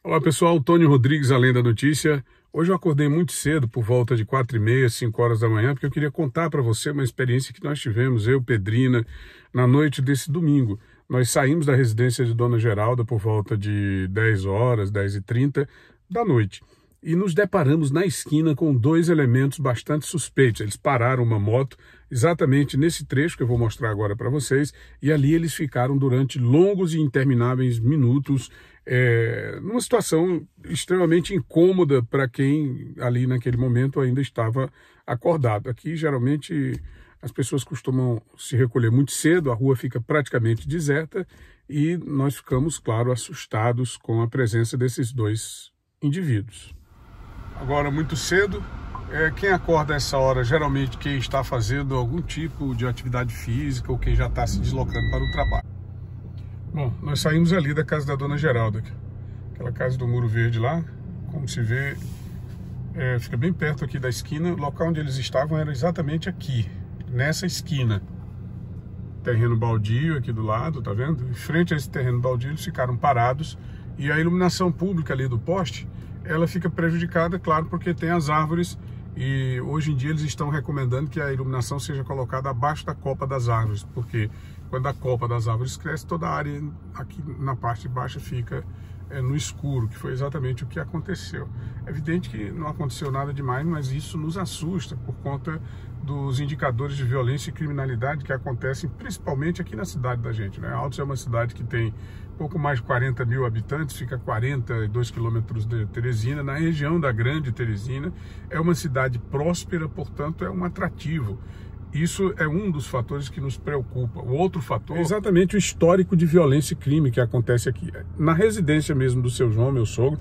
Olá pessoal, Tony Rodrigues, Além da Notícia. Hoje eu acordei muito cedo, por volta de 4h30, 5 horas da manhã, porque eu queria contar para você uma experiência que nós tivemos, eu, Pedrina, na noite desse domingo. Nós saímos da residência de Dona Geralda por volta de 10 horas, 10h30 da noite. E nos deparamos na esquina com dois elementos bastante suspeitos. Eles pararam uma moto exatamente nesse trecho que eu vou mostrar agora para vocês, e ali eles ficaram durante longos e intermináveis minutos, numa situação extremamente incômoda para quem ali naquele momento ainda estava acordado. Aqui geralmente as pessoas costumam se recolher muito cedo, a rua fica praticamente deserta e nós ficamos, claro, assustados com a presença desses dois indivíduos. Agora, muito cedo, quem acorda a essa hora, geralmente quem está fazendo algum tipo de atividade física ou quem já está se deslocando para o trabalho. Bom, nós saímos ali da casa da Dona Geralda, aquela casa do Muro Verde lá, como se vê, fica bem perto aqui da esquina. O local onde eles estavam era exatamente aqui, nessa esquina. Terreno baldio aqui do lado, tá vendo? Em frente a esse terreno baldio eles ficaram parados e a iluminação pública ali do poste, ela fica prejudicada, claro, porque tem as árvores e hoje em dia eles estão recomendando que a iluminação seja colocada abaixo da copa das árvores, porque quando a copa das árvores cresce, toda a área aqui na parte baixa fica no escuro, que foi exatamente o que aconteceu. É evidente que não aconteceu nada demais, mas isso nos assusta por conta dos indicadores de violência e criminalidade que acontecem principalmente aqui na cidade da gente, né? Altos é uma cidade que tem pouco mais de 40 mil habitantes, fica a 42 quilômetros de Teresina, na região da Grande Teresina. É uma cidade próspera, portanto é um atrativo. Isso é um dos fatores que nos preocupa. O outro fator é exatamente o histórico de violência e crime que acontece aqui. Na residência mesmo do seu João, meu sogro,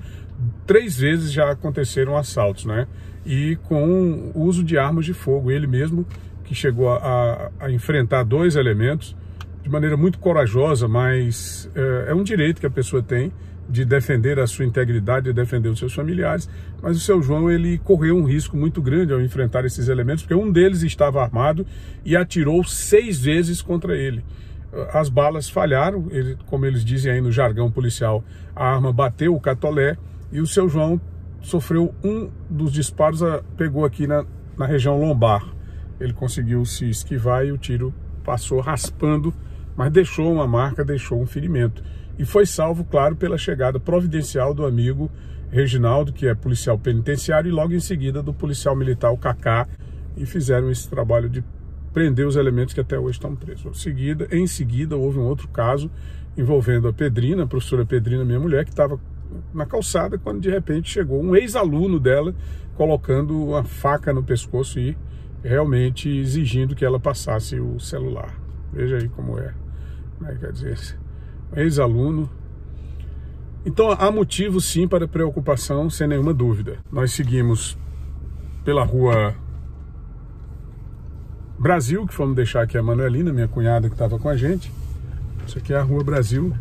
3 vezes já aconteceram assaltos, né? E com o uso de armas de fogo. Ele mesmo que chegou a enfrentar 2 elementos de maneira muito corajosa, mas é um direito que a pessoa tem de defender a sua integridade, de defender os seus familiares, mas o seu João, ele correu um risco muito grande ao enfrentar esses elementos, porque um deles estava armado e atirou 6 vezes contra ele. As balas falharam, como eles dizem aí no jargão policial, a arma bateu o catolé e o seu João sofreu um dos disparos, pegou aqui na região lombar. Ele conseguiu se esquivar e o tiro passou raspando, mas deixou uma marca, deixou um ferimento. E foi salvo, claro, pela chegada providencial do amigo Reginaldo, que é policial penitenciário, e logo em seguida do policial militar, o Cacá, e fizeram esse trabalho de prender os elementos que até hoje estão presos. Em seguida, houve um outro caso envolvendo a Pedrina, a professora Pedrina, minha mulher, que estava na calçada, quando de repente chegou um ex-aluno dela, colocando uma faca no pescoço e realmente exigindo que ela passasse o celular. Veja aí como é, né? Quer dizer, ex-aluno. Então há motivo sim para preocupação, sem nenhuma dúvida. Nós seguimos pela rua Brasil, que fomos deixar aqui a Manuelina, minha cunhada que estava com a gente. Isso aqui é a rua Brasil.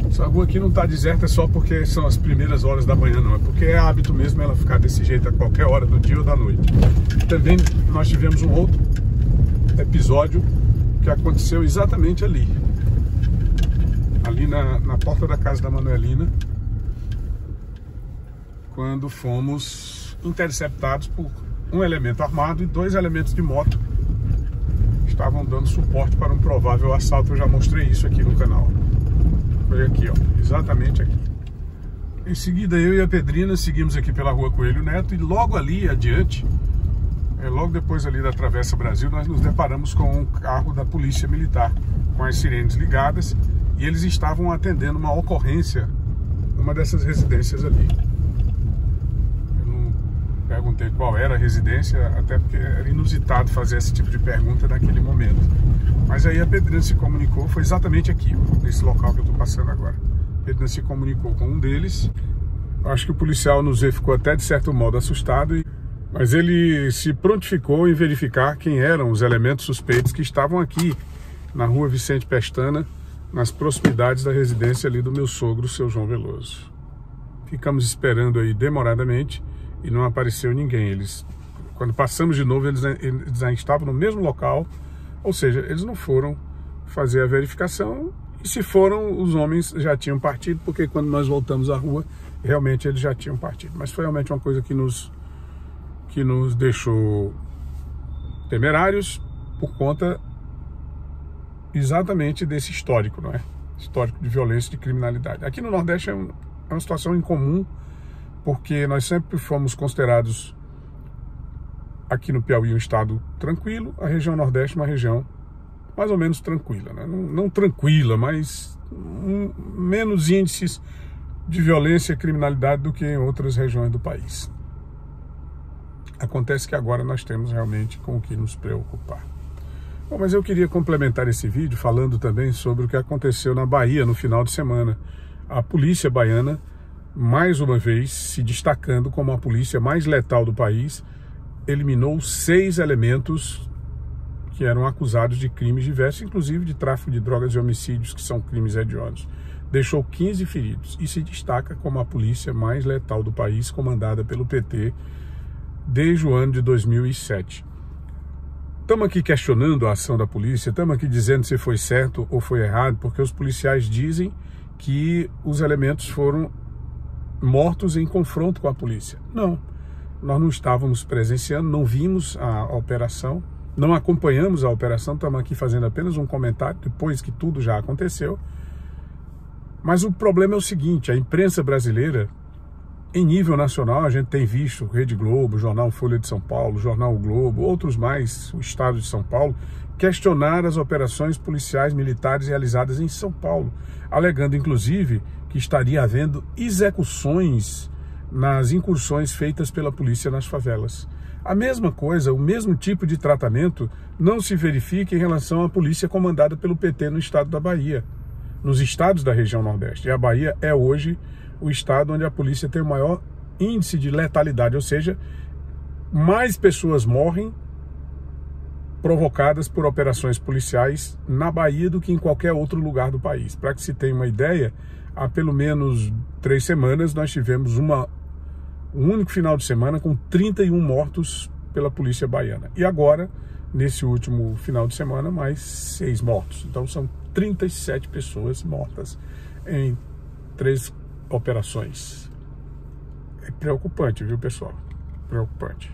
Essa rua aqui não está deserta só porque são as primeiras horas da manhã, não. É porque é hábito mesmo ela ficar desse jeito a qualquer hora do dia ou da noite. Também nós tivemos um outro episódio que aconteceu exatamente ali. Ali na porta da casa da Manuelina, quando fomos interceptados por um elemento armado e 2 elementos de moto que estavam dando suporte para um provável assalto. Eu já mostrei isso aqui no canal. Foi aqui, ó, exatamente aqui. Em seguida, eu e a Pedrina seguimos aqui pela rua Coelho Neto e logo ali adiante, logo depois ali da Travessa Brasil, nós nos deparamos com um carro da Polícia Militar, com as sirenes ligadas, e eles estavam atendendo uma ocorrência numa dessas residências ali. Eu não perguntei qual era a residência, até porque era inusitado fazer esse tipo de pergunta naquele momento. Mas aí a Pedrina se comunicou, foi exatamente aqui, nesse local que eu estou passando agora. A Pedrina se comunicou com um deles. Acho que o policial nos vê, ficou até de certo modo assustado, mas ele se prontificou em verificar quem eram os elementos suspeitos que estavam aqui na rua Vicente Pestana, nas proximidades da residência ali do meu sogro, seu João Veloso. Ficamos esperando aí demoradamente e não apareceu ninguém. Eles Quando passamos de novo, eles já estavam no mesmo local, ou seja, eles não foram fazer a verificação, e se foram, os homens já tinham partido, porque quando nós voltamos à rua, realmente eles já tinham partido. Mas foi realmente uma coisa que nos deixou temerários por conta exatamente desse histórico, não é? Histórico de violência e de criminalidade. Aqui no Nordeste é uma situação incomum, porque nós sempre fomos considerados aqui no Piauí um estado tranquilo, a região Nordeste uma região mais ou menos tranquila, né? Não tranquila, mas menos índices de violência e criminalidade do que em outras regiões do país. Acontece que agora nós temos realmente com o que nos preocupar. Bom, mas eu queria complementar esse vídeo falando também sobre o que aconteceu na Bahia no final de semana. A polícia baiana, mais uma vez, se destacando como a polícia mais letal do país, eliminou 6 elementos que eram acusados de crimes diversos, inclusive de tráfico de drogas e homicídios, que são crimes hediondos. Deixou 15 feridos e se destaca como a polícia mais letal do país, comandada pelo PT desde o ano de 2007. Estamos aqui questionando a ação da polícia, estamos aqui dizendo se foi certo ou foi errado, porque os policiais dizem que os elementos foram mortos em confronto com a polícia. Não, nós não estávamos presenciando, não vimos a operação, não acompanhamos a operação, estamos aqui fazendo apenas um comentário depois que tudo já aconteceu. Mas o problema é o seguinte, a imprensa brasileira, em nível nacional, a gente tem visto Rede Globo, Jornal Folha de São Paulo, Jornal o Globo, outros mais, o Estado de São Paulo, questionar as operações policiais militares realizadas em São Paulo, alegando inclusive que estaria havendo execuções nas incursões feitas pela polícia nas favelas. A mesma coisa, o mesmo tipo de tratamento não se verifica em relação à polícia comandada pelo PT no estado da Bahia, nos estados da região Nordeste. E a Bahia é hoje o estado onde a polícia tem o maior índice de letalidade, ou seja, mais pessoas morrem provocadas por operações policiais na Bahia do que em qualquer outro lugar do país. Para que se tenha uma ideia, há pelo menos 3 semanas nós tivemos um único final de semana com 31 mortos pela polícia baiana. E agora, nesse último final de semana, mais 6 mortos. Então são 37 pessoas mortas em 3 operações. É preocupante, viu, pessoal? Preocupante.